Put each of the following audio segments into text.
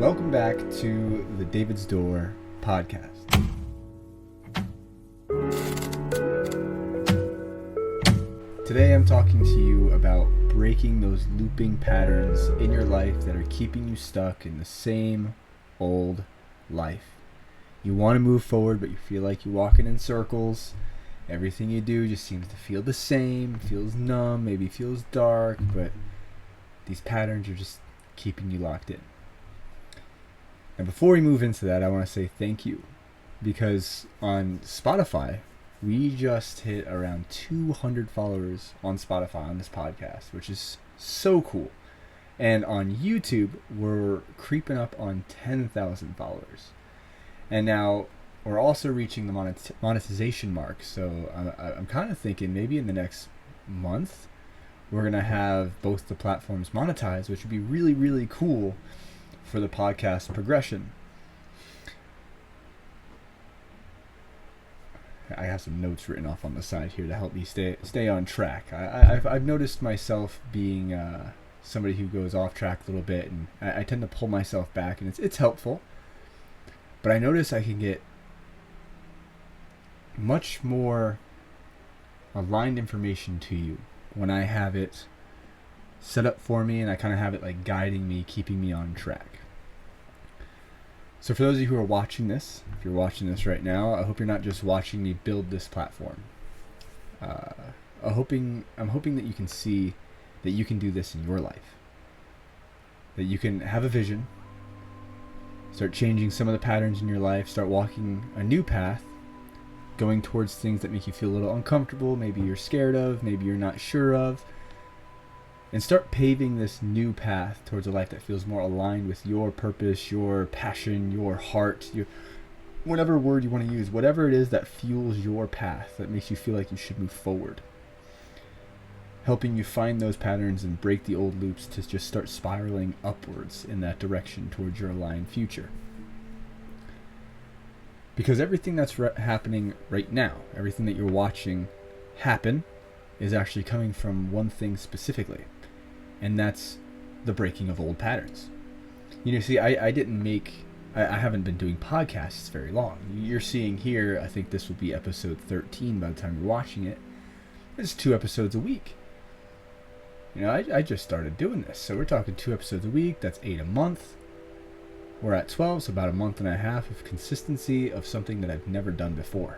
Welcome back to the David's Door podcast. Today I'm talking to you about breaking those looping patterns in your life that are keeping you stuck in the same old life. You want to move forward, but you feel like you're walking in circles. Everything you do just seems to feel the same, feels numb, maybe feels dark, but these patterns are just keeping you locked in. And before we move into that, I want to say thank you, because on Spotify, we just hit around 200 followers on Spotify on this podcast, which is so cool. And on YouTube, we're creeping up on 10,000 followers. And now we're also reaching the monetization mark. So I'm kind of thinking maybe in the next month, we're going to have both the platforms monetized, which would be really, really cool for the podcast progression. I have some notes written off on the side here to help me stay on track. I've noticed myself being somebody who goes off track a little bit, and I tend to pull myself back, and it's helpful. But I notice I can get much more aligned information to you when I have it set up for me, and I kind of have it like guiding me, keeping me on track. So for those of you who are watching this, if you're watching this right now, I hope you're not just watching me build this platform. I'm hoping that you can see that you can do this in your life. That you can have a vision, start changing some of the patterns in your life, start walking a new path, going towards things that make you feel a little uncomfortable, maybe you're scared of, maybe you're not sure of, and start paving this new path towards a life that feels more aligned with your purpose, your passion, your heart, your whatever word you want to use, whatever it is that fuels your path, that makes you feel like you should move forward. Helping you find those patterns and break the old loops to just start spiraling upwards in that direction towards your aligned future. Because everything that's happening right now, everything that you're watching happen, is actually coming from one thing specifically. And that's the breaking of old patterns. You know, see, I haven't been doing podcasts very long. You're seeing here, I think this will be episode 13 by the time you're watching it. It's 2 episodes a week. You know, I just started doing this. So we're talking 2 episodes a week. That's 8 a month. We're at 12, so about a month and a half of consistency of something that I've never done before.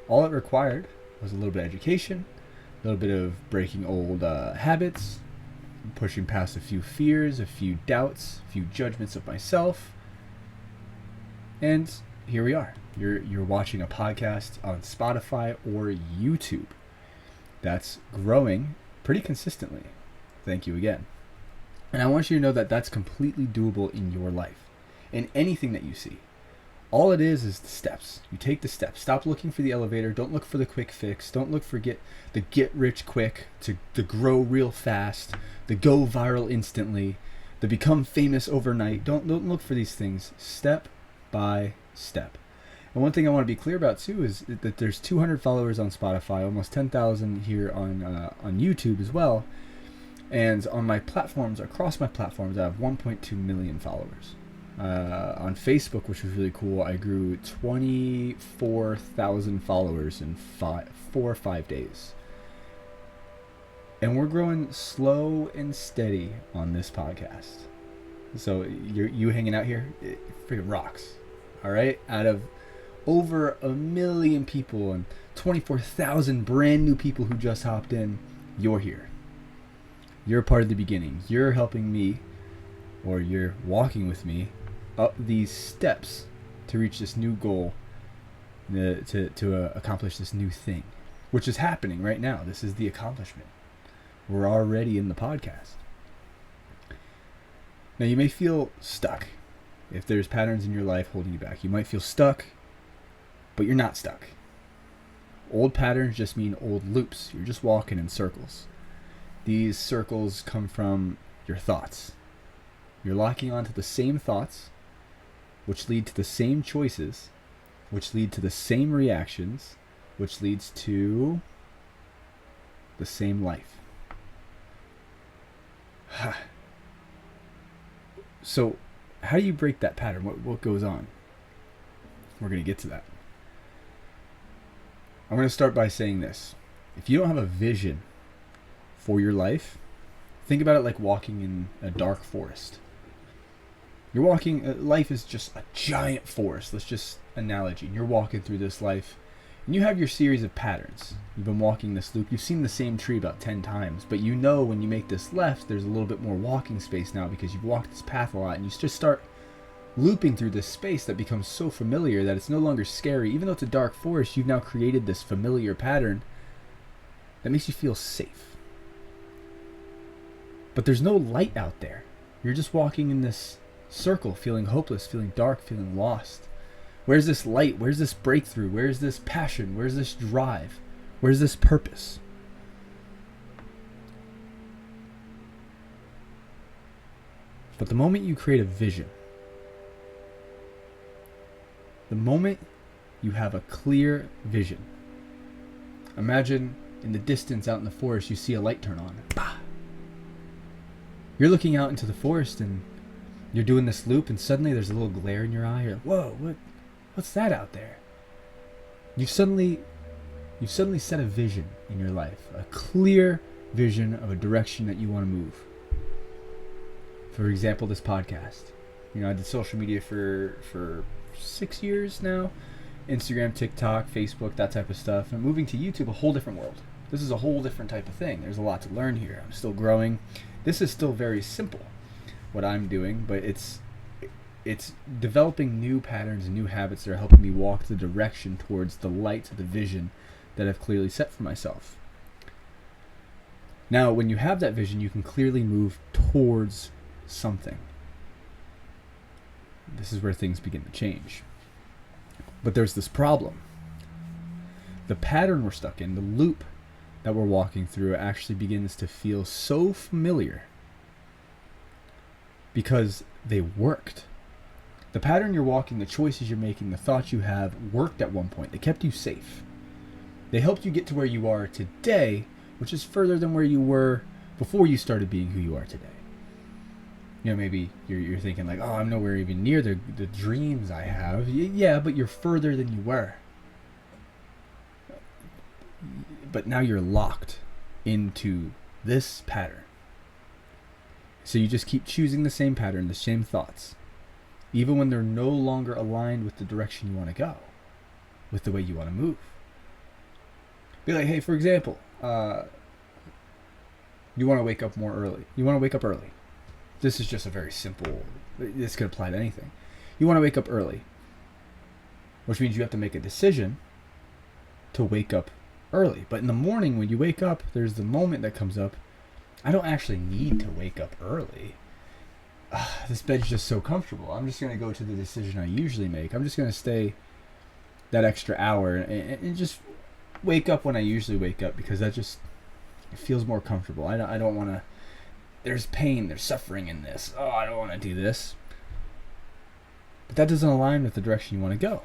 All it required was a little bit of education, a little bit of breaking old habits, pushing past a few fears, a few doubts, a few judgments of myself. And here we are. You're watching a podcast on Spotify or YouTube that's growing pretty consistently. Thank you again. And I want you to know that that's completely doable in your life, in anything that you see. All it is the steps. You take the steps. Stop looking for the elevator. Don't look for the quick fix. Don't look for the get rich quick, to grow real fast, to go viral instantly, to become famous overnight. Don't look for these things. Step by step. And one thing I want to be clear about too is that there's 200 followers on Spotify, almost 10,000 here on YouTube as well. And on my platforms, across my platforms, I have 1.2 million followers. On Facebook, which was really cool, I grew 24,000 followers in 4 or 5 days. And we're growing slow and steady on this podcast. So you hanging out here, it freaking rocks. All right? Out of over 1 million people and 24,000 brand new people who just hopped in, you're here. You're part of the beginning. You're helping me, or you're walking with me up these steps to reach this new goal, to accomplish this new thing, which is happening right now. This is the accomplishment. We're already in the podcast. Now you may feel stuck if there's patterns in your life holding you back. You might feel stuck, but you're not stuck. Old patterns just mean old loops. You're just walking in circles. These circles come from your thoughts. You're locking onto the same thoughts, which lead to the same choices, which lead to the same reactions, which leads to the same life. So how do you break that pattern? What goes on? We're going to get to that. I'm going to start by saying this. If you don't have a vision for your life, think about it like walking in a dark forest. You're walking, life is just a giant forest. Let's just analogy. You're walking through this life, and you have your series of patterns. You've been walking this loop. You've seen the same tree about 10 times, but you know when you make this left, there's a little bit more walking space now because you've walked this path a lot, and you just start looping through this space that becomes so familiar that it's no longer scary. Even though it's a dark forest, you've now created this familiar pattern that makes you feel safe. But there's no light out there. You're just walking in this circle, feeling hopeless, feeling dark, feeling lost. Where's this light? Where's this breakthrough? Where's this passion? Where's this drive? Where's this purpose? But the moment you create a vision, the moment you have a clear vision, imagine in the distance out in the forest, you see a light turn on. Bah! You're looking out into the forest and you're doing this loop, and suddenly there's a little glare in your eye. You're like, whoa, what's that out there? You've suddenly set a vision in your life, a clear vision of a direction that you want to move. For example, this podcast. I did social media for 6 years now. Instagram, TikTok, Facebook, that type of stuff. And moving to YouTube, a whole different world. This is a whole different type of thing. There's a lot to learn here. I'm still growing. This is still very simple, what I'm doing, but it's developing new patterns and new habits that are helping me walk the direction towards the light, the vision that I've clearly set for myself. Now, when you have that vision, you can clearly move towards something. This is where things begin to change. But there's this problem. The pattern we're stuck in, the loop that we're walking through, actually begins to feel so familiar because they worked. The pattern you're walking, the choices you're making, the thoughts you have worked at one point. They kept you safe. They helped you get to where you are today, which is further than where you were before you started being who you are today. Maybe you're thinking like, oh, I'm nowhere even near the dreams I have. Yeah, but you're further than you were. But now you're locked into this pattern. So you just keep choosing the same pattern, the same thoughts, even when they're no longer aligned with the direction you want to go, with the way you want to move. Be like, hey, for example, you want to wake up more early. You want to wake up early. This is just a very simple, this could apply to anything. You want to wake up early, which means you have to make a decision to wake up early. But in the morning when you wake up, there's the moment that comes up, I don't actually need to wake up early. This bed's just so comfortable. I'm just going to go to the decision I usually make. I'm just going to stay that extra hour and just wake up when I usually wake up, because that just feels more comfortable. I don't want to, there's pain, there's suffering in this. Oh, I don't want to do this. But that doesn't align with the direction you want to go.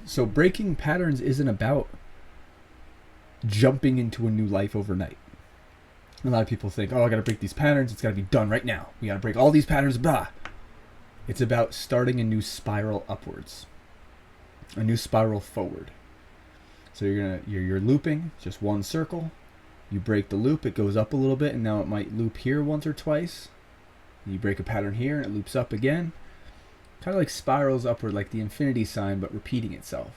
So breaking patterns isn't about jumping into a new life overnight. A lot of people think, oh, I got to break these patterns. It's got to be done right now. We got to break all these patterns. Blah. It's about starting a new spiral upwards, a new spiral forward. So you're looping just one circle. You break the loop, it goes up a little bit, and now it might loop here once or twice. You break a pattern here, and it loops up again. Kind of like spirals upward, like the infinity sign, but repeating itself.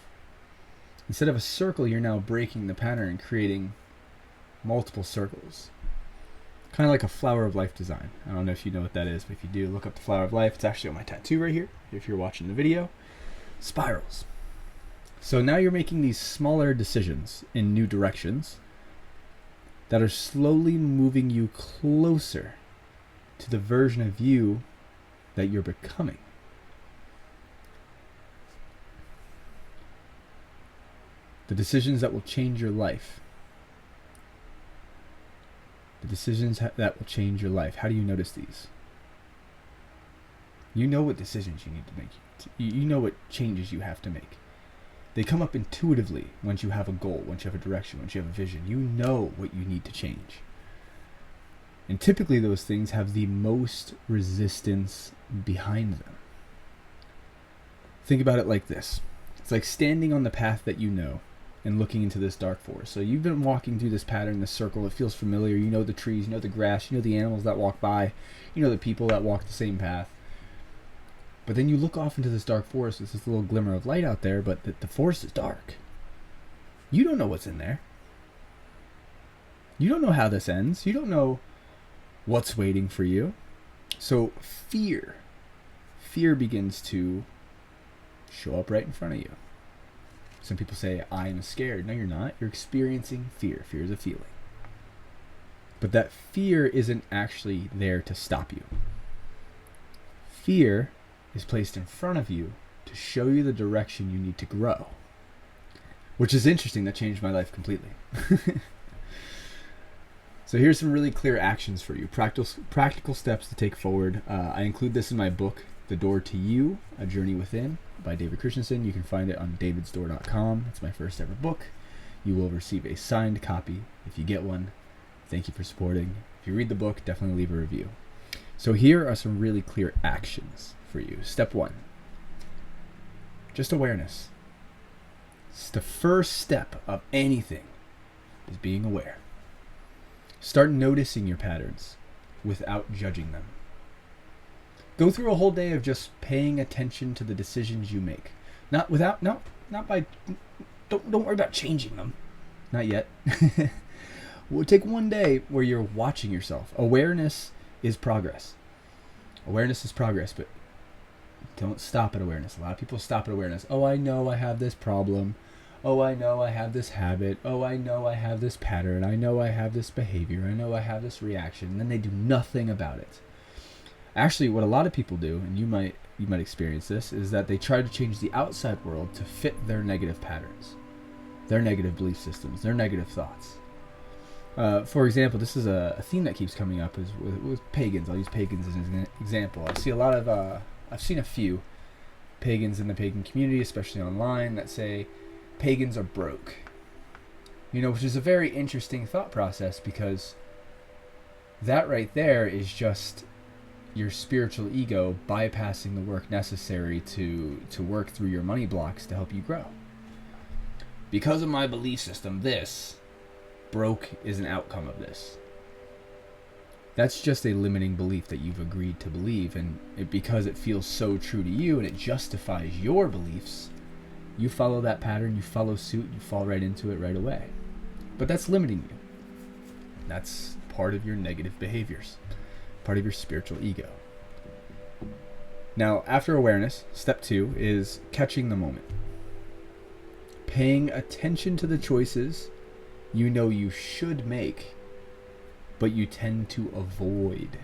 Instead of a circle, you're now breaking the pattern and creating multiple circles. Kind of like a flower of life design. I don't know if you know what that is, but if you do, look up the flower of life. It's actually on my tattoo right here, if you're watching the video. Spirals. So now you're making these smaller decisions in new directions that are slowly moving you closer to the version of you that you're becoming. The decisions that will change your life. The decisions that will change your life. How do you notice these? You know what decisions you need to make. You know what changes you have to make. They come up intuitively once you have a goal, once you have a direction, once you have a vision. You know what you need to change. And typically those things have the most resistance behind them. Think about it like this. It's like standing on the path that you know and looking into this dark forest. So you've been walking through this pattern, this circle. It feels familiar. You know the trees, you know the grass, you know the animals that walk by, you know the people that walk the same path. But then you look off into this dark forest. There's this little glimmer of light out there, but the forest is dark. You don't know what's in there. You don't know how this ends. You don't know what's waiting for you. So fear begins to show up right in front of you. Some people say, I am scared. No, you're not. You're experiencing fear. Fear is a feeling. But that fear isn't actually there to stop you. Fear is placed in front of you to show you the direction you need to grow. Which is interesting. That changed my life completely. So here's some really clear actions for you. Practical steps to take forward. I include this in my book, The Door to You, A Journey Within, by David Christensen. You can find it on davidsdoor.com. It's my first ever book. You will receive a signed copy if you get one. Thank you for supporting. If you read the book, definitely leave a review. So here are some really clear actions for you. Step 1, just awareness. It's the first step of anything, is being aware. Start noticing your patterns without judging them. Go through a whole day of just paying attention to the decisions you make. Don't worry about changing them. Not yet. We'll take one day where you're watching yourself. Awareness is progress. Awareness is progress, but don't stop at awareness. A lot of people stop at awareness. Oh, I know I have this problem. Oh, I know I have this habit. Oh, I know I have this pattern. I know I have this behavior. I know I have this reaction. And then they do nothing about it. Actually, what a lot of people do, and you might experience this, is that they try to change the outside world to fit their negative patterns, their negative belief systems, their negative thoughts. For example, this is a theme that keeps coming up is with pagans. I'll use pagans as an example. I've seen a few pagans in the pagan community, especially online, that say pagans are broke. Which is a very interesting thought process, because that right there is just your spiritual ego bypassing the work necessary to work through your money blocks to help you grow. Because of my belief system, this broke is an outcome of this. That's just a limiting belief that you've agreed to believe, and because it feels so true to you and it justifies your beliefs, you follow that pattern, you follow suit, you fall right into it right away. But that's limiting you. That's part of your negative behaviors, part of your spiritual ego. Now, after awareness, step 2 is catching the moment. Paying attention to the choices you know you should make, but you tend to avoid.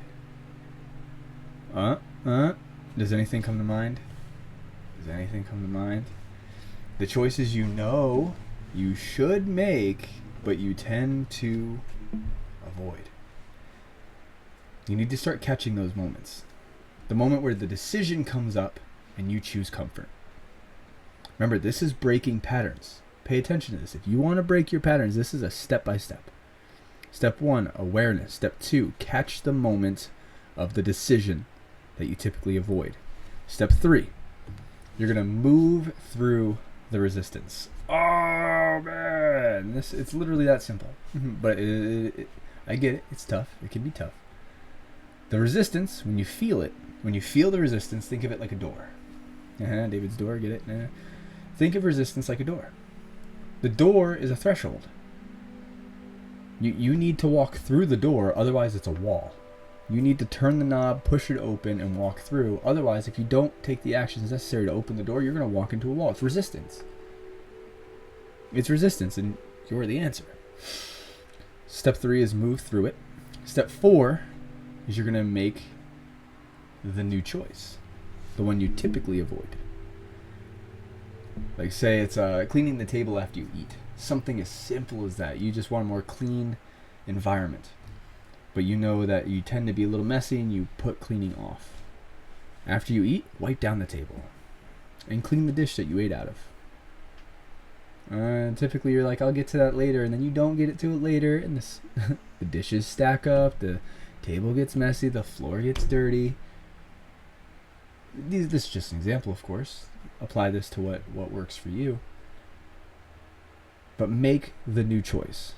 Does anything come to mind? The choices you know you should make, but you tend to avoid. You need to start catching those moments. The moment where the decision comes up and you choose comfort. Remember, this is breaking patterns. Pay attention to this. If you want to break your patterns, this is a step-by-step. Step 1, awareness. Step 2, catch the moment of the decision that you typically avoid. Step 3, you're going to move through the resistance. Oh, man. It's literally that simple. But I get it. It's tough. It can be tough. The resistance, when you feel it, when you feel the resistance, think of it like a door. David's door, get it? Think of resistance like a door. The door is a threshold. You need to walk through the door, otherwise it's a wall. You need to turn the knob, push it open, and walk through. Otherwise, if you don't take the actions necessary to open the door, you're going to walk into a wall. It's resistance. It's resistance, and you're the answer. Step 3 is move through it. Step 4 is you're going to make the new choice, the one you typically avoid. Like, say it's cleaning the table after you eat. Something as simple as that. You just want a more clean environment. But you know that you tend to be a little messy and you put cleaning off. After you eat, wipe down the table and clean the dish that you ate out of. Typically you're like, I'll get to that later, and then you don't get to it later, and the dishes stack up, the Table gets messy, the floor gets dirty. This is just an example, of course. Apply this to what works for you. But make the new choice.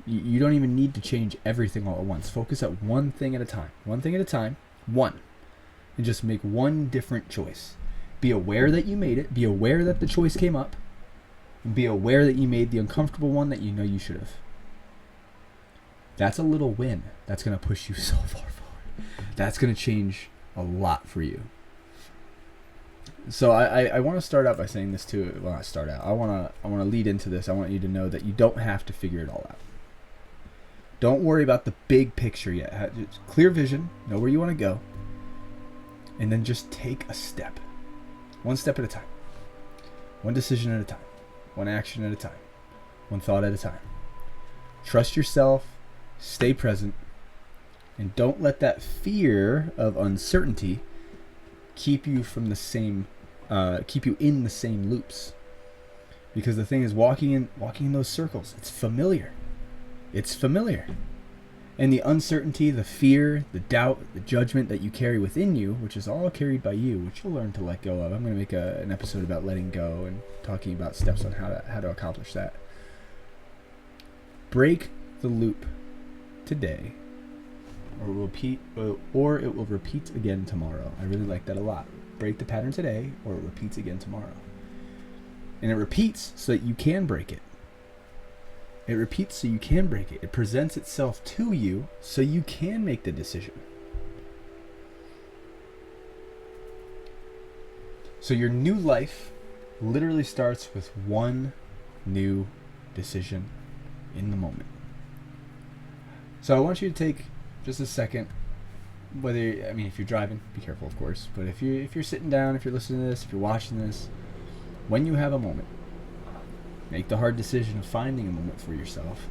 You don't even need to change everything all at once. Focus at one thing at a time. One thing at a time. One. And just make one different choice. Be aware that you made it. Be aware that the choice came up. And be aware that you made the uncomfortable one that you know you should have. That's a little win. That's going to push you so far forward. That's going to change a lot for you. So I want to start out by saying this too. Well, not start out. I want to lead into this. I want you to know that you don't have to figure it all out. Don't worry about the big picture yet. Just clear vision, know where you want to go, and then just take a step. One step at a time. One decision at a time. One action at a time. One thought at a time. Trust yourself, stay present, and don't let that fear of uncertainty keep you in the same loops. Because the thing is, walking in those circles, it's familiar. It's familiar. And the uncertainty, the fear, the doubt, the judgment that you carry within you, which is all carried by you, which you'll learn to let go of. I'm going to make an episode about letting go and talking about steps on how to accomplish that. Break the loop today, or it will repeat again tomorrow. I really like that a lot. Break the pattern today, or it repeats again tomorrow. And it repeats so that you can break it. It repeats so you can break it. It presents itself to you so you can make the decision. So your new life literally starts with one new decision in the moment. So I want you to take just a second, if you're driving, be careful of course, but if you're sitting down, if you're listening to this, if you're watching this, when you have a moment, make the hard decision of finding a moment for yourself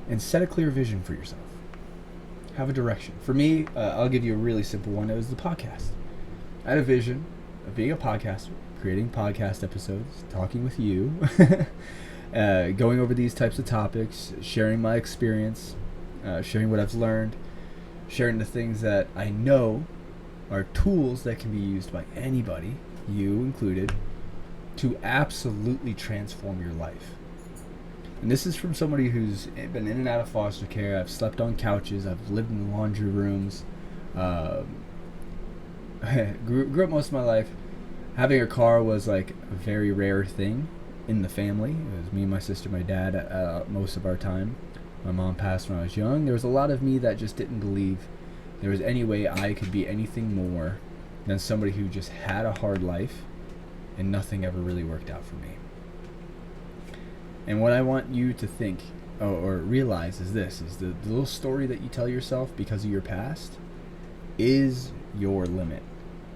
and set a clear vision for yourself. Have a direction. For me, I'll give you a really simple one. It was the podcast. I had a vision of being a podcaster, creating podcast episodes, talking with you, going over these types of topics, sharing my experience, sharing what I've learned, sharing the things that I know are tools that can be used by anybody, you included, to absolutely transform your life. And this is from somebody who's been in and out of foster care. I've slept on couches. I've lived in laundry rooms. Grew up most of my life. Having a car was like a very rare thing in the family. It was me and my sister, my dad, most of our time. My mom passed when I was young. There was a lot of me that just didn't believe there was any way I could be anything more than somebody who just had a hard life and nothing ever really worked out for me. And what I want you to think or realize is this, is the little story that you tell yourself because of your past is your limit.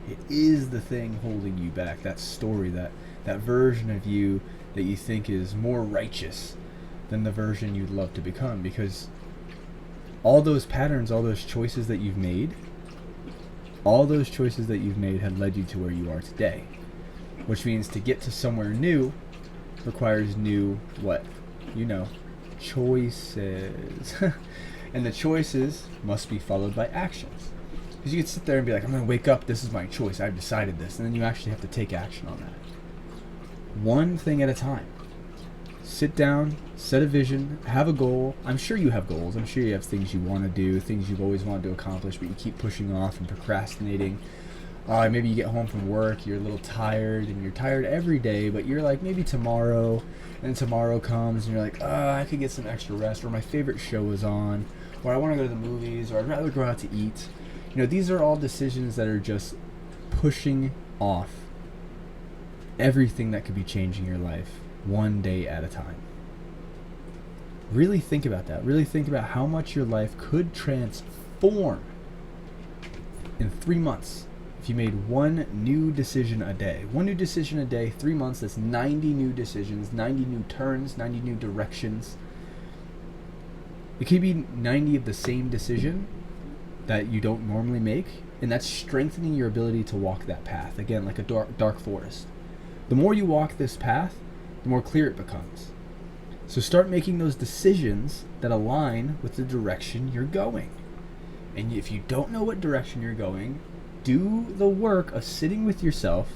It is the thing holding you back. That story, that version of you that you think is more righteous than the version you'd love to become. Because all those patterns, all those choices that you've made, have led you to where you are today. Which means to get to somewhere new requires new, what? Choices. And the choices must be followed by actions. Because you could sit there and be like, I'm going to wake up, this is my choice, I've decided this. And then you actually have to take action on that. One thing at a time. Sit down, set a vision, have a goal. I'm sure you have goals. I'm sure you have things you want to do, things you've always wanted to accomplish, but you keep pushing off and procrastinating. Maybe you get home from work, you're a little tired, and you're tired every day, but you're like, maybe tomorrow, and tomorrow comes, and you're like, I could get some extra rest, or my favorite show is on, or I want to go to the movies, or I'd rather go out to eat. These are all decisions that are just pushing off everything that could be changing your life one day at a time. Really think about that. Really think about how much your life could transform in 3 months. If you made one new decision a day. 3 months, that's 90 new decisions, 90 new turns, 90 new directions. It could be 90 of the same decision that you don't normally make, and that's strengthening your ability to walk that path. Again, like a dark forest. The more you walk this path, the more clear it becomes. So start making those decisions that align with the direction you're going. And if you don't know what direction you're going, do the work of sitting with yourself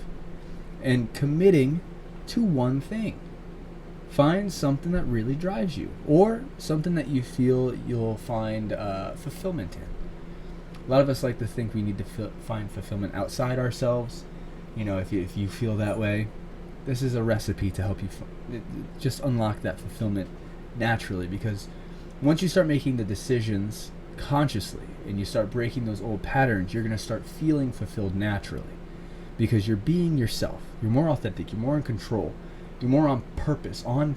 and committing to one thing. Find something that really drives you, or something that you feel you'll find fulfillment in. A lot of us like to think we need to find fulfillment outside ourselves. You know, if you feel that way, this is a recipe to help you just unlock that fulfillment naturally. Because once you start making the decisions consciously and you start breaking those old patterns, you're going to start feeling fulfilled naturally, because you're being yourself. You're more authentic. You're more in control. You're more on purpose. And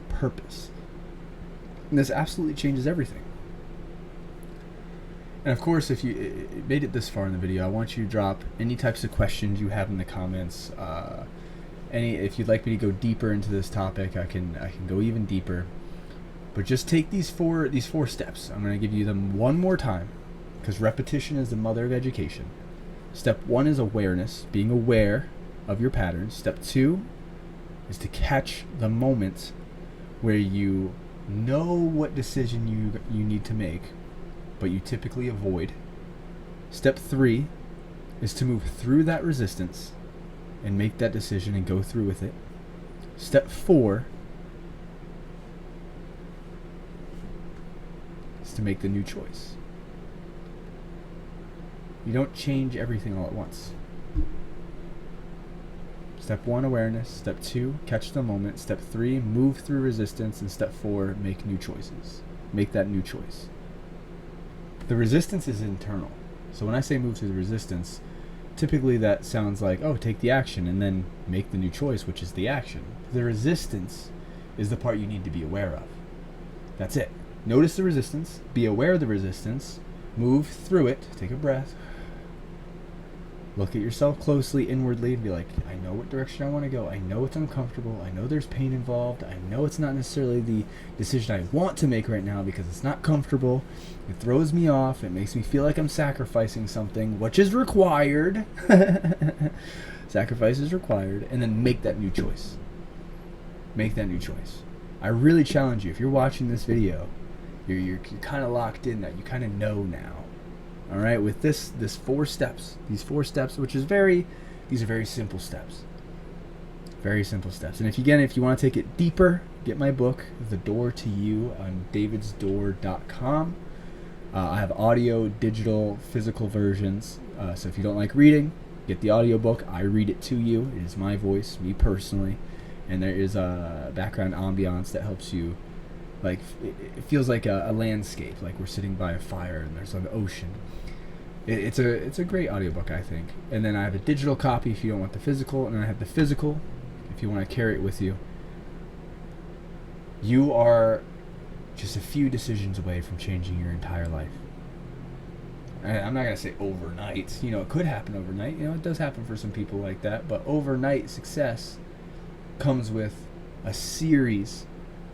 this absolutely changes everything. And of course, if you made it this far in the video, I want you to drop any types of questions you have in the comments. If you'd like me to go deeper into this topic, I can go even deeper. But just take these four steps. I'm going to give you them one more time, because repetition is the mother of education. Step 1 is awareness, being aware of your patterns. Step 2 is to catch the moments where you know what decision you need to make, but you typically avoid. Step 3 is to move through that resistance and make that decision and go through with it. Step 4 is to make the new choice. You don't change everything all at once. Step 1, awareness. Step 2, catch the moment. Step 3, move through resistance. And step 4, make new choices. Make that new choice. The resistance is internal. So when I say move through the resistance, typically that sounds like, oh, take the action and then make the new choice, which is the action. The resistance is the part you need to be aware of. That's it. Notice the resistance, be aware of the resistance, move through it, take a breath, look at yourself closely, inwardly, and be like, I know what direction I want to go. I know it's uncomfortable. I know there's pain involved. I know it's not necessarily the decision I want to make right now because it's not comfortable. It throws me off. It makes me feel like I'm sacrificing something, which is required. Sacrifice is required. And then make that new choice. Make that new choice. I really challenge you, if you're watching this video, you're kind of locked in that you kind of know now. All right, with this 4 steps, these 4 steps, which is these are very simple steps. Very simple steps. And if you want to take it deeper, get my book, The Door to You, on davidsdoor.com. I have audio, digital, physical versions. So if you don't like reading, get the audio book. I read it to you. It is my voice, me personally. And there is a background ambiance that helps you, like, it feels like a landscape, like we're sitting by a fire and there's an ocean. It's a great audiobook, I think. And then I have a digital copy if you don't want the physical, and then I have the physical if you want to carry it with you. You are just a few decisions away from changing your entire life. I'm not going to say overnight. You know, it could happen overnight. You know, it does happen for some people like that. But overnight success comes with a series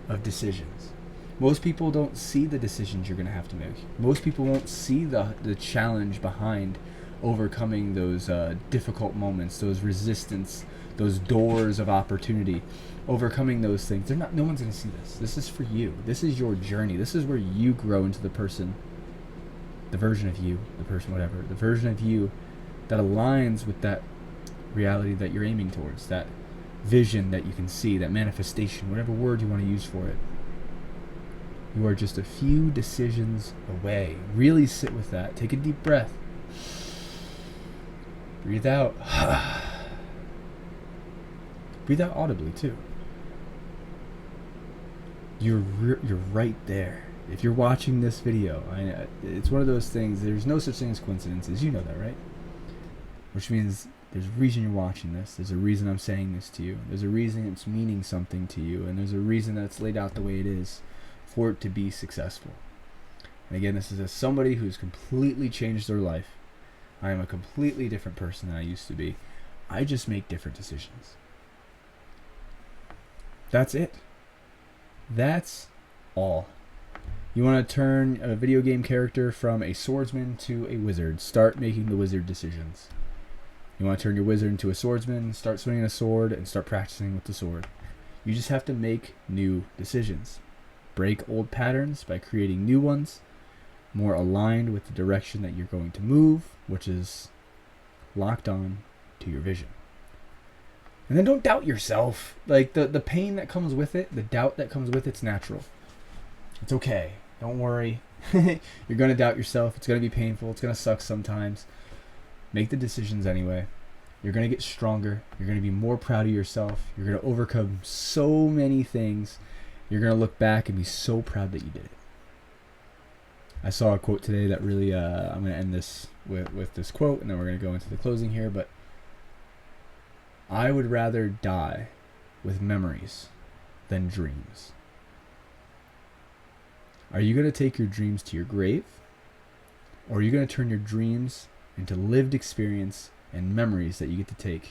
of decisions. Most people don't see the decisions you're going to have to make. Most people won't see the challenge behind overcoming those difficult moments, those resistance, those doors of opportunity, overcoming those things. No one's going to see this. This is for you. This is your journey. This is where you grow into the person, the version of you, the person, whatever, the version of you that aligns with that reality that you're aiming towards, that vision that you can see, that manifestation, whatever word you want to use for it. You are just a few decisions away. Really sit with that. Take a deep breath. Breathe out. Breathe out audibly too. You're right there. If you're watching this video, it's one of those things. There's no such thing as coincidences. You know that, right? Which means there's a reason you're watching this. There's a reason I'm saying this to you. There's a reason it's meaning something to you. And there's a reason that it's laid out the way it is for it to be successful. And again, this is as somebody who's completely changed their life. I am a completely different person than I used to be. I just make different decisions. That's it. That's all. You want to turn a video game character from a swordsman to a wizard. Start making the wizard decisions. You want to turn your wizard into a swordsman, start swinging a sword, and start practicing with the sword. You just have to make new decisions. Break old patterns by creating new ones. more aligned with the direction that you're going to move, which is locked on to your vision. And then don't doubt yourself. Like the pain that comes with it, the doubt that comes with it's natural. It's okay. Don't worry. You're going to doubt yourself. It's going to be painful. It's going to suck sometimes. Make the decisions anyway. You're going to get stronger. You're going to be more proud of yourself. You're going to overcome so many things. You're going to look back and be so proud that you did it. I saw a quote today that really, I'm going to end this with this quote, and then we're going to go into the closing here, but I would rather die with memories than dreams. Are you going to take your dreams to your grave? Or are you going to turn your dreams into lived experience and memories that you get to take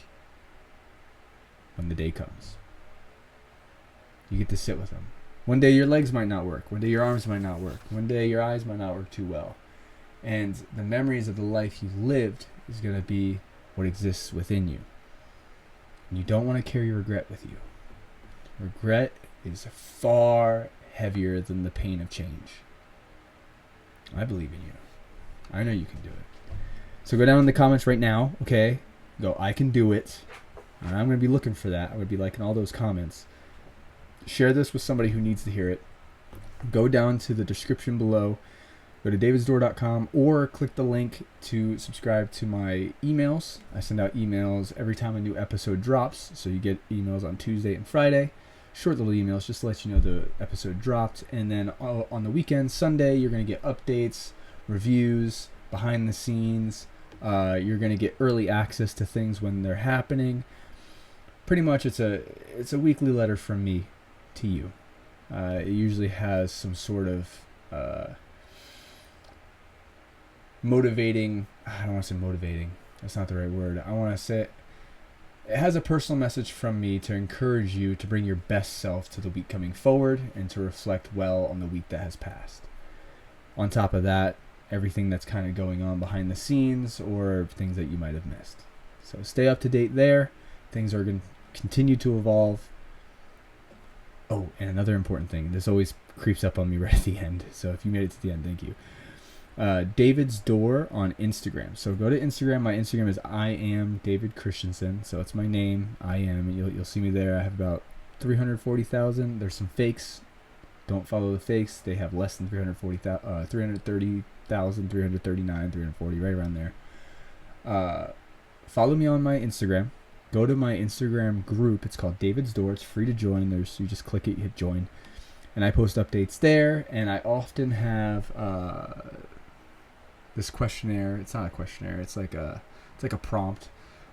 when the day comes? You get to sit with them. One day your legs might not work. One day your arms might not work. One day your eyes might not work too well. And the memories of the life you've lived is going to be what exists within you. And you don't want to carry regret with you. Regret is far heavier than the pain of change. I believe in you. I know you can do it. So go down in the comments right now, okay? Go, I can do it. And I'm going to be looking for that. I'm going to be liking all those comments. Share this with somebody who needs to hear it. Go down to the description below. Go to davidsdoor.com or click the link to subscribe to my emails. I send out emails every time a new episode drops. So you get emails on Tuesday and Friday. Short little emails just to let you know the episode dropped. And then on the weekend, Sunday, you're going to get updates, reviews, behind the scenes. You're going to get early access to things when they're happening. Pretty much it's a weekly letter from me to you. It usually has some sort of motivating, I don't want to say motivating, that's not the right word. I want to say it has a personal message from me to encourage you to bring your best self to the week coming forward and to reflect well on the week that has passed. On top of that, everything that's kind of going on behind the scenes or things that you might have missed. So stay up to date there. Things are going to continue to evolve. Oh, and another important thing. This always creeps up on me right at the end. So if you made it to the end, thank you. David's Door on Instagram. So go to Instagram. My Instagram is I am David Christensen. So it's my name. I am. You'll see me there. I have about 340,000. There's some fakes. Don't follow the fakes. They have less than 330,000, 339, 340, right around there. Follow me on my Instagram. Go to my Instagram group. It's called David's Door. It's free to join. You just click it, you hit join. And I post updates there. And I often have this questionnaire. It's not a questionnaire. It's like a prompt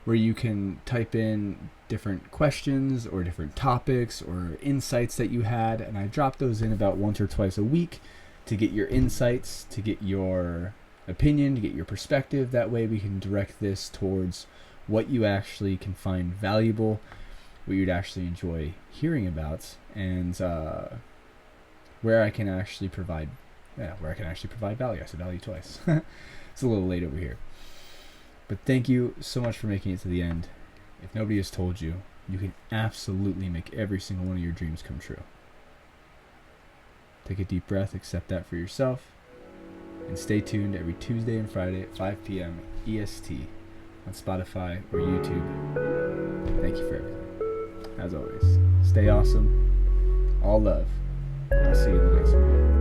where you can type in different questions or different topics or insights that you had. And I drop those in about once or twice a week to get your insights, to get your opinion, to get your perspective. That way we can direct this towards what you actually can find valuable, what you'd actually enjoy hearing about, and where I can actually provide value. I said value twice. It's a little late over here. But thank you so much for making it to the end. If nobody has told you, you can absolutely make every single one of your dreams come true. Take a deep breath, accept that for yourself, and stay tuned every Tuesday and Friday at 5 p.m. EST on Spotify or YouTube. Thank you for everything. As always, stay awesome. All love. I'll see you in the next one.